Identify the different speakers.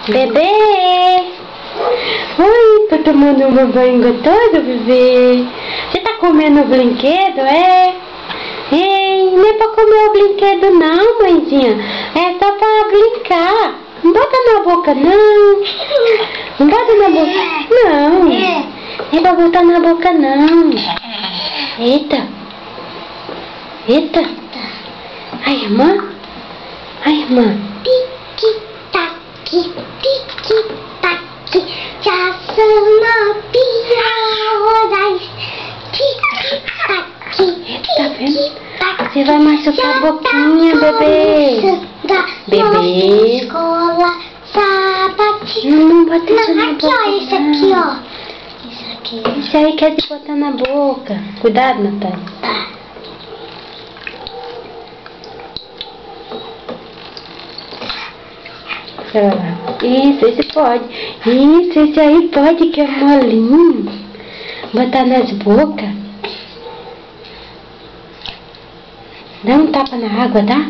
Speaker 1: Bebê! Oi, tá tomando um banho gostoso, bebê? Você tá comendo o brinquedo, é? Ei, não é pra comer o brinquedo não, mãezinha. É só pra brincar. Não bota na boca, não. Não bota na boca, não. Não é pra botar na boca, não. Eita. Eita. A irmã? A irmã.
Speaker 2: Tic-tac, tic-tac, já são 9 horas. Tic-tac,
Speaker 1: Tá vendo? Você vai machucar a boquinha, bebê. Bebê.
Speaker 2: Escola, sábado.
Speaker 1: Não bota isso na
Speaker 2: Aqui,
Speaker 1: boca.
Speaker 2: ó, isso aqui, ó. Isso aqui.
Speaker 1: Isso aí quer se botar na boca. Cuidado, Natália.
Speaker 2: Tá.
Speaker 1: Isso, esse pode. Isso, esse aí pode, que é molinho. Botar nas bocas. Dá um tapa na água, tá?